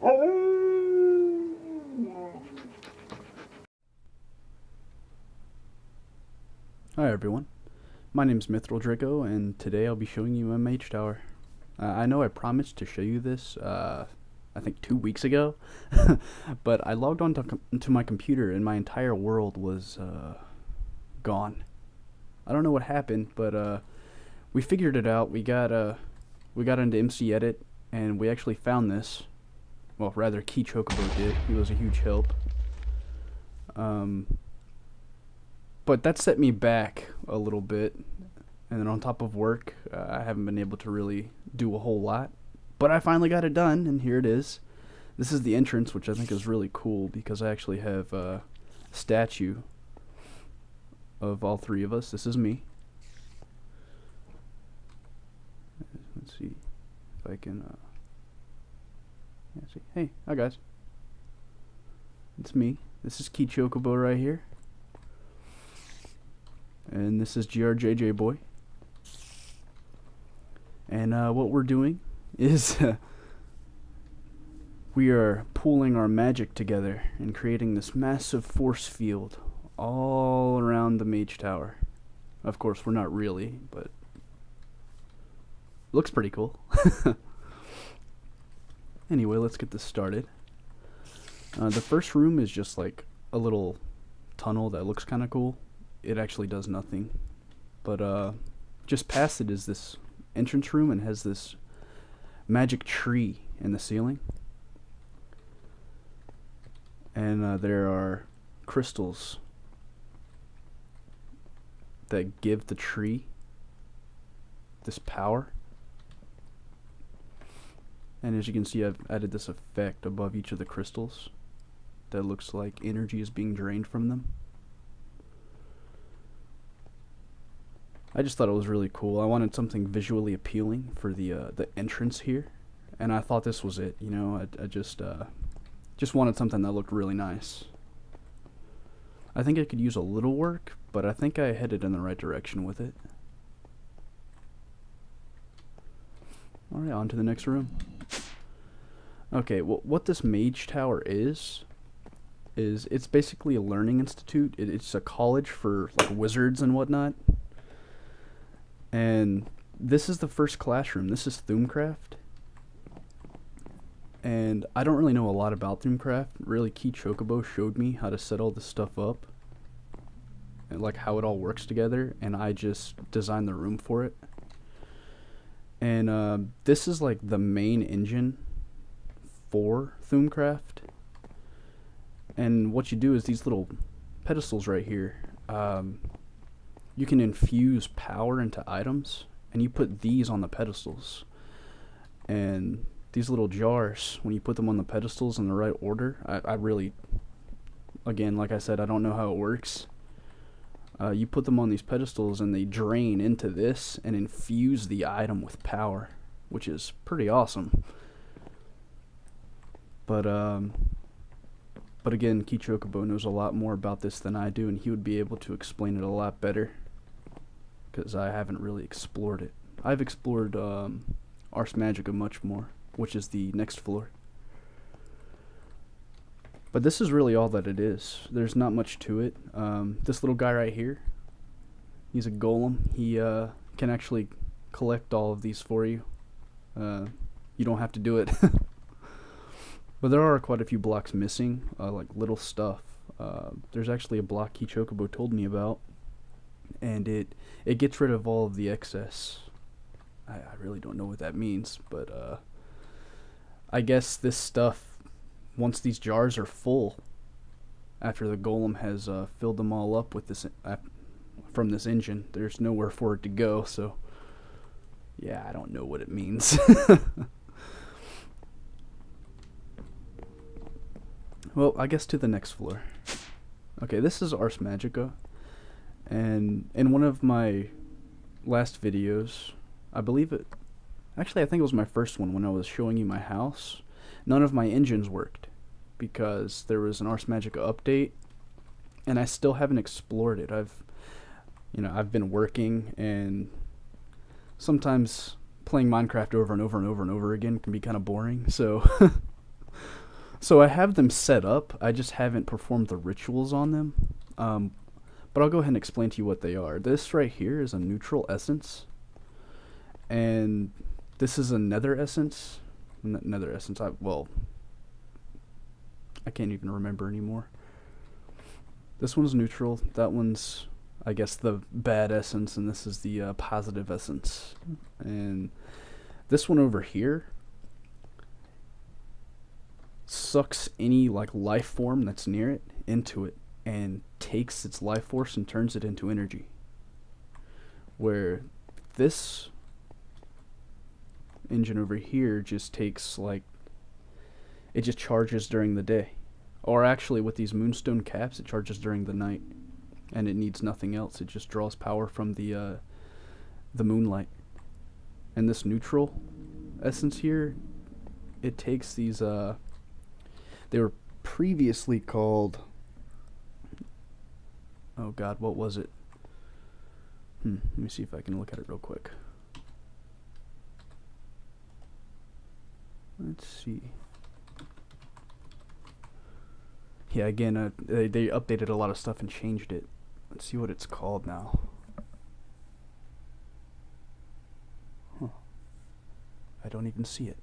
Hi everyone, my name's Mythrildraco, and today I'll be showing you my Mage Tower. I know I promised to show you this, I think 2 weeks ago, but I logged on to my computer and my entire world was gone. I don't know what happened, but we figured it out. We got into MC Edit, and we actually found this. Well, rather, Key Chocobo did. He was a huge help. But that set me back a little bit, and then on top of work, I haven't been able to really do a whole lot. But I finally got it done, and here it is. This is the entrance, which I think is really cool because I actually have a statue of all three of us. This is me. Let's see if I can. Yeah, see. Hey, hi guys. It's me. This is Key Chocobo right here. And this is GRJJ Boy. And what we're doing is we are pooling our magic together and creating this massive force field all around the Mage Tower. Of course, we're not really, but looks pretty cool. Anyway, let's get this started. The first room is just like a little tunnel that looks kind of cool. It actually does nothing, but just past it is this entrance room and has this magic tree in the ceiling, and there are crystals that give the tree this power. And as you can see, I've added this effect above each of the crystals that looks like energy is being drained from them. I just thought it was really cool. I wanted something visually appealing for the entrance here, and I thought this was it. You know, I just wanted something that looked really nice. I think I could use a little work, but I think I headed in the right direction with it. All right, on to the next room. Okay, well, what this Mage Tower is it's basically a learning institute. It's a college for like wizards and whatnot. And this is the first classroom. This is Thumbcraft. And I don't really know a lot about Thumbcraft. Really, Key Chocobo showed me how to set all this stuff up. And like how it all works together. And I just designed the room for it. And this is like the main engine for Thumbcraft. And what you do is these little pedestals right here. You can infuse power into items, and you put these on the pedestals. And these little jars, when you put them on the pedestals in the right order, I really, again, like I said, I don't know how it works. You put them on these pedestals, and they drain into this and infuse the item with power, which is pretty awesome. But again, Key Chocobo knows a lot more about this than I do, and he would be able to explain it a lot better, because I haven't really explored it. I've explored Aer Magicka much more, which is the next floor. But this is really all that it is. There's not much to it. This little guy right here, he's a golem. He can actually collect all of these for you. You don't have to do it. But there are quite a few blocks missing, like little stuff. There's actually a block Key Chocobo told me about, and it gets rid of all of the excess. I really don't know what that means, but I guess this stuff, once these jars are full, after the golem has filled them all up with this from this engine, there's nowhere for it to go. So yeah, I don't know what it means. Well, I guess to the next floor. Okay, this is Aer Magicka, and in one of my last videos, I believe it, actually I think it was my first one when I was showing you my house, none of my engines worked because there was an Aer Magicka update, and I still haven't explored it. I've been working, and sometimes playing Minecraft over and over and over and over again can be kind of boring, so So I have them set up. I just haven't performed the rituals on them. But I'll go ahead and explain to you what they are. This right here is a neutral essence. And this is a nether essence. Nether essence. I can't even remember anymore. This one's neutral. That one's, I guess, the bad essence. And this is the positive essence. And this one over here sucks any like life form that's near it into it and takes its life force and turns it into energy. Where this engine over here just takes like, it just charges during the day. Or actually with these moonstone caps it charges during the night, and it needs nothing else. It just draws power from the moonlight. And this neutral essence here, it takes these they were previously called, oh god, what was it? Let me see if I can look at it real quick. Let's see. Yeah, again, they updated a lot of stuff and changed it. Let's see what it's called now. Huh. I don't even see it.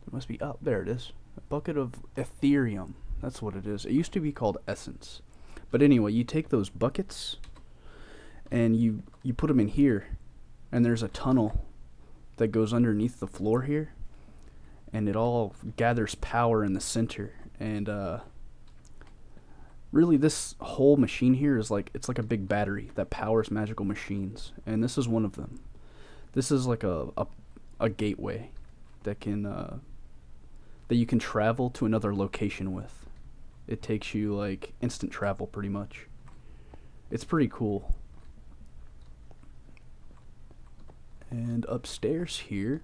It must be up. There it is. A bucket of Ethereum. That's what it is. It used to be called Essence. But anyway, you take those buckets and you put them in here, and there's a tunnel that goes underneath the floor here, and it all gathers power in the center. And really this whole machine here is like, it's like a big battery that powers magical machines, and this is one of them. This is like a gateway that can that you can travel to another location with. It takes you like instant travel pretty much. It's pretty cool. And upstairs here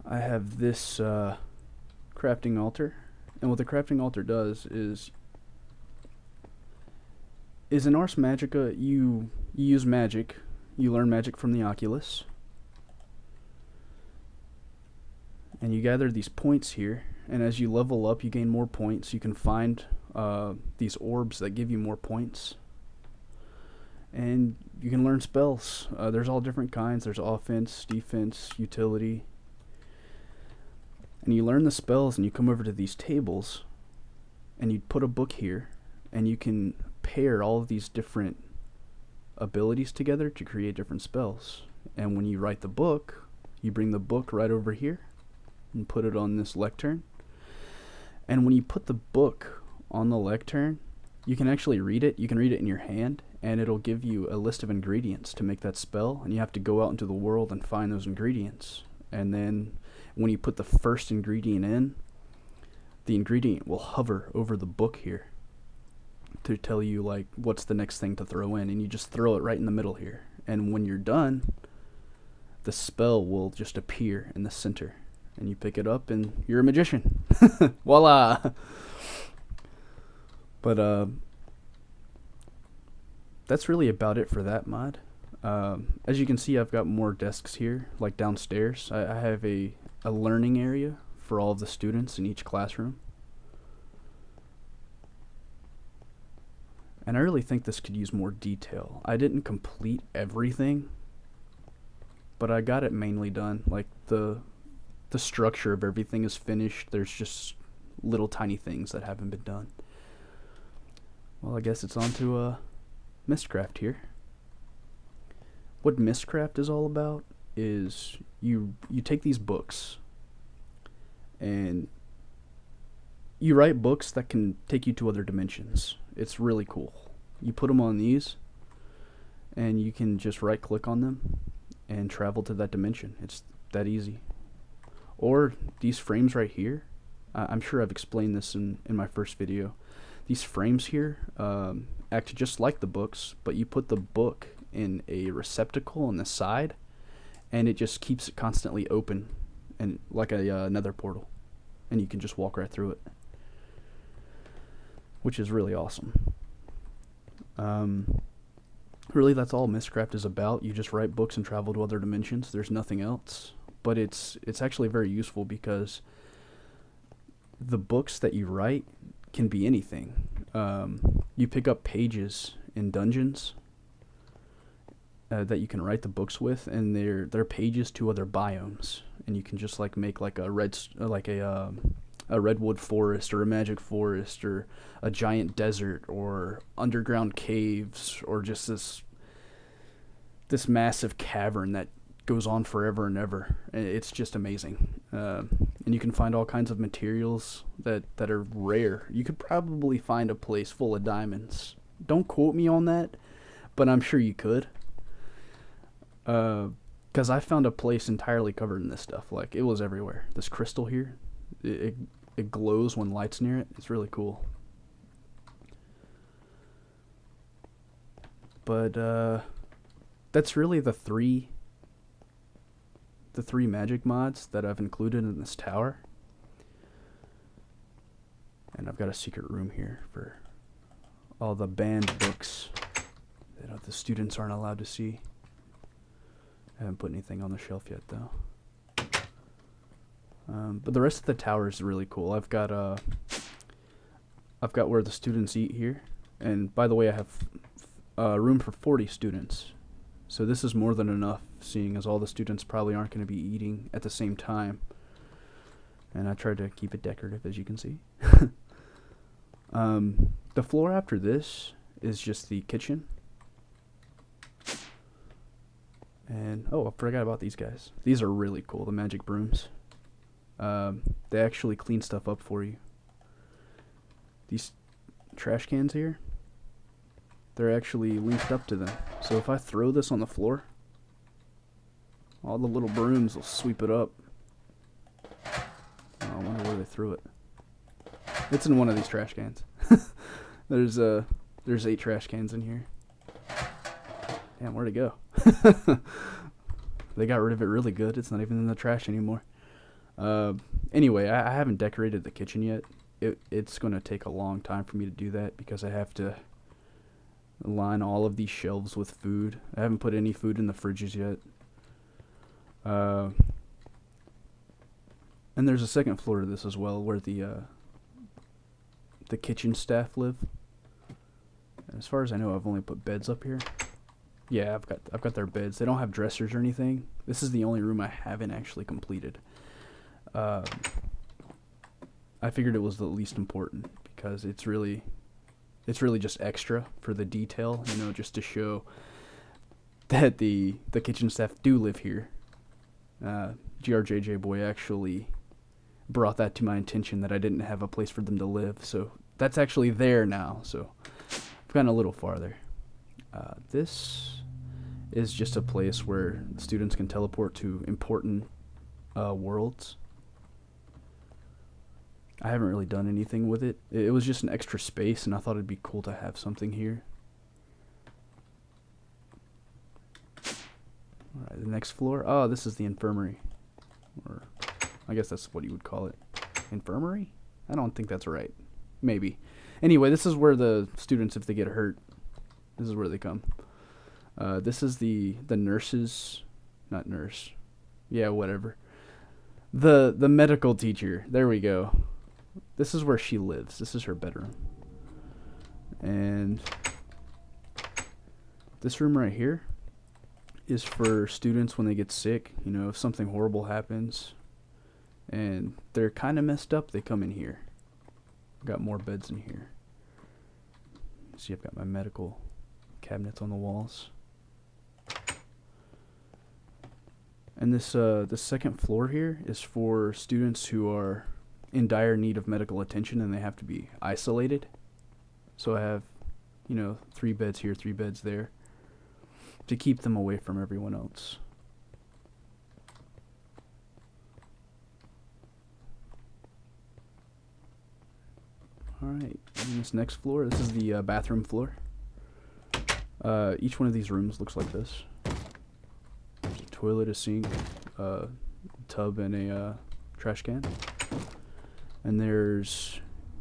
I have this crafting altar, and what the crafting altar does is in Aer Magicka you use magic, you learn magic from the Oculus, and you gather these points here, and as you level up you gain more points. You can find these orbs that give you more points, and you can learn spells. There's all different kinds. There's offense, defense, utility. And you learn the spells, and you come over to these tables, and you put a book here, and you can pair all of these different abilities together to create different spells. And when you write the book, you bring the book right over here and put it on this lectern. And when you put the book on the lectern, you can actually read it. You can read it in your hand, and it'll give you a list of ingredients to make that spell, and you have to go out into the world and find those ingredients. And then when you put the first ingredient in, the ingredient will hover over the book here to tell you like what's the next thing to throw in, and you just throw it right in the middle here. And when you're done, the spell will just appear in the center, and you pick it up and you're a magician. Voila! But that's really about it for that mod. As you can see, I've got more desks here, like downstairs. I have a learning area for all of the students in each classroom. And I really think this could use more detail. I didn't complete everything, but I got it mainly done. Like the structure of everything is finished. There's just little tiny things that haven't been done. Well, I guess it's on to Miscraft here. What Miscraft is all about is you take these books and you write books that can take you to other dimensions. It's really cool. You put them on these and you can just right click on them and travel to that dimension. It's that easy. Or these frames right here, I'm sure I've explained this in my first video. These frames here act just like the books, but you put the book in a receptacle on the side, and it just keeps it constantly open, and like a nether portal, and you can just walk right through it, which is really awesome. Really, that's all Miscraft is about. You just write books and travel to other dimensions. There's nothing else. but it's actually very useful because the books that you write can be anything. You pick up pages in dungeons that you can write the books with, and they're pages to other biomes, and you can just like make like a redwood forest or a magic forest or a giant desert or underground caves or just this massive cavern that goes on forever and ever. It's just amazing. And you can find all kinds of materials that are rare. You could probably find a place full of diamonds. Don't quote me on that, but I'm sure you could. Because I found a place entirely covered in this stuff. Like, it was everywhere. This crystal here, it glows when light's near it. It's really cool. But that's really the three magic mods that I've included in this tower. And I've got a secret room here for all the banned books that the students aren't allowed to see. I haven't put anything on the shelf yet, though. But the rest of the tower is really cool. I've got where the students eat here, and by the way, I have room for 40 students. So this is more than enough, seeing as all the students probably aren't going to be eating at the same time. And I tried to keep it decorative, as you can see. The floor after this is just the kitchen. And, oh, I forgot about these guys. These are really cool, the magic brooms. They actually clean stuff up for you. These trash cans here, they're actually linked up to them. So if I throw this on the floor, all the little brooms will sweep it up. Oh, I wonder where they threw it. It's in one of these trash cans. There's 8 trash cans in here. Damn, where'd it go? They got rid of it really good. It's not even in the trash anymore. Anyway, I haven't decorated the kitchen yet. It's going to take a long time for me to do that because I have to line all of these shelves with food. I haven't put any food in the fridges yet. And there's a second floor to this as well, where the kitchen staff live. And as far as I know, I've only put beds up here. Yeah, I've got their beds. They don't have dressers or anything. This is the only room I haven't actually completed. I figured it was the least important because it's really just extra for the detail, you know, just to show that the kitchen staff do live here. GRJJ boy actually brought that to my attention that I didn't have a place for them to live, so that's actually there now. So I've gotten a little farther. This is just a place where students can teleport to important worlds. I haven't really done anything with it. It was just an extra space, and I thought it'd be cool to have something here. Alright, the next floor. Oh, this is the infirmary. Or, I guess that's what you would call it. Infirmary? I don't think that's right. Maybe. Anyway, this is where the students, if they get hurt, this is where they come. This is the nurses, not nurse. Yeah, whatever. The medical teacher. There we go. This is where she lives. This is her bedroom. And this room right here is for students when they get sick. You know, if something horrible happens and they're kind of messed up, they come in here. I've got more beds in here. See, I've got my medical cabinets on the walls. And this second floor here is for students who are in dire need of medical attention and they have to be isolated. So I have, you know, 3 beds here, 3 beds there to keep them away from everyone else. Alright, this next floor, this is the bathroom floor. Each one of these rooms looks like this. There's a toilet, a sink, a tub, and a trash can. And there's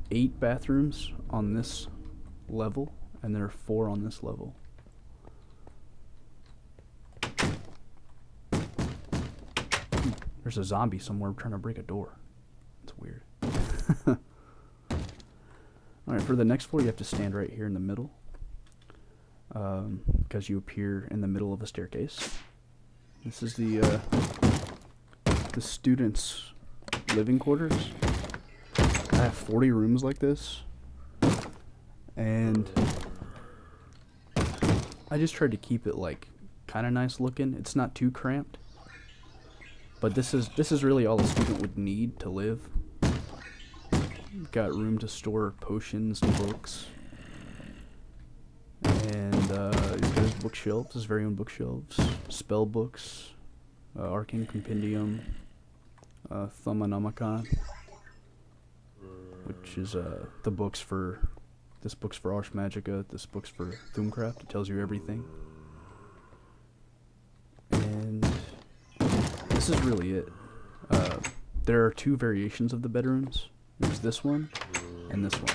8 bathrooms on this level, and there are 4 on this level. There's a zombie somewhere trying to break a door. It's weird. Alright, for the next floor you have to stand right here in the middle. Because you appear in the middle of a staircase. This is the students' living quarters. I have 40 rooms like this. And I just tried to keep it like kind of nice looking. It's not too cramped. But this is really all a student would need to live. Got room to store potions and books. And he's got his bookshelves, his very own bookshelves. Spell books, Arcane Compendium, Thumbcraft, which is the books for... This book's for Aer Magicka, this book's for Thumbcraft. It tells you everything. And this is really it. There are two variations of the bedrooms. There's this one and this one.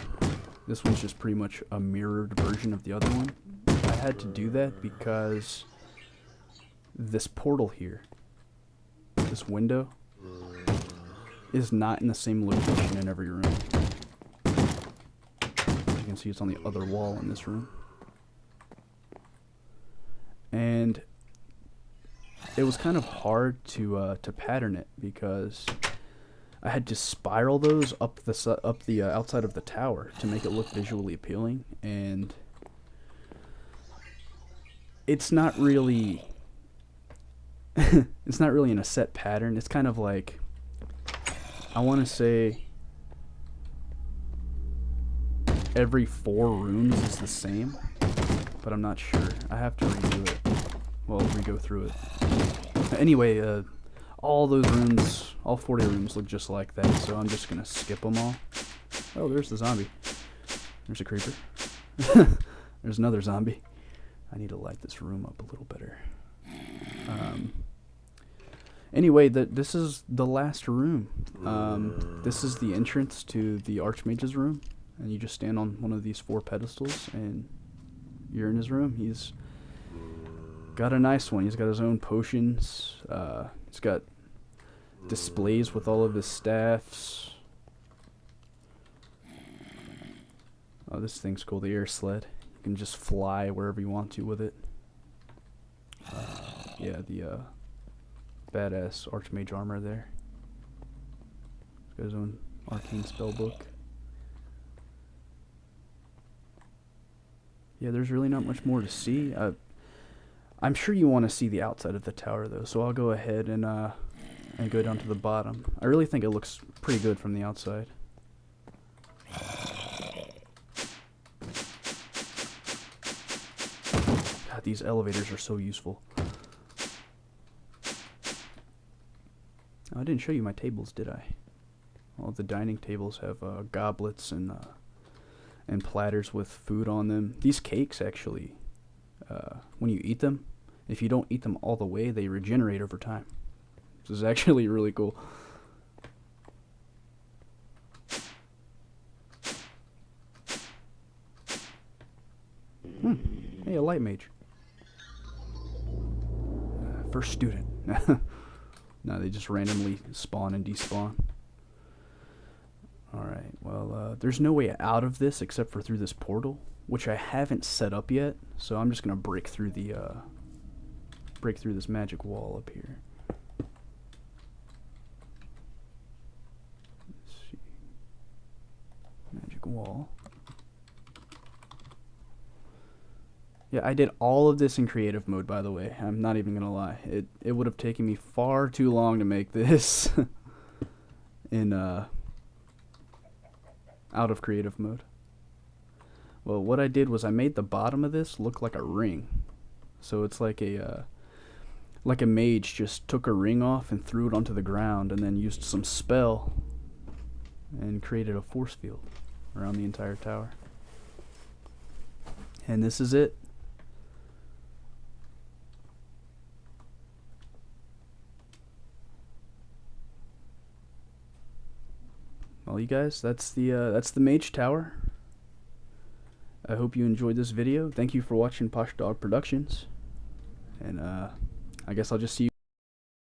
This one's just pretty much a mirrored version of the other one. I had to do that because this portal here, this window, is not in the same location in every room. You can see it's on the other wall in this room. And it was kind of hard to pattern it because I had to spiral those up the outside of the tower to make it look visually appealing, and it's not really it's not really in a set pattern. It's kind of like, I want to say every 4 rooms is the same, but I'm not sure. I have to redo it. Well, re-go through it. Anyway, all those rooms, all 40 rooms look just like that, so I'm just gonna skip them all. Oh, there's the zombie. There's a creeper. There's another zombie. I need to light this room up a little better. Anyway, this is the last room. This is the entrance to the Archmage's room, and you just stand on one of these 4 pedestals, and you're in his room. He's got a nice one. He's got his own potions. He's got displays with all of his staffs. Oh, this thing's cool, the air sled. You can just fly wherever you want to with it. Yeah, the badass Archmage armor there. He's got his own arcane spell book. Yeah, there's really not much more to see. I'm sure you want to see the outside of the tower though, so I'll go ahead and go down to the bottom. I really think it looks pretty good from the outside. God, these elevators are so useful. Oh, I didn't show you my tables, did I? All the dining tables have goblets and platters with food on them. These cakes actually, when you eat them, if you don't eat them all the way, they regenerate over time. This is actually really cool. Hey, a light mage. First student. No, they just randomly spawn and despawn. Alright, well, there's no way out of this except for through this portal, which I haven't set up yet, so I'm just gonna break through this magic wall up here. Let's see. Magic wall. Yeah, I did all of this in creative mode, by the way. I'm not even gonna lie. It would have taken me far too long to make this in out of creative mode. Well, what I did was I made the bottom of this look like a ring. So it's like a mage just took a ring off and threw it onto the ground and then used some spell and created a force field around the entire tower. And this is it. Well, you guys, that's the Mage Tower. I hope you enjoyed this video. Thank you for watching Posh Dog Productions. And I guess I'll just see you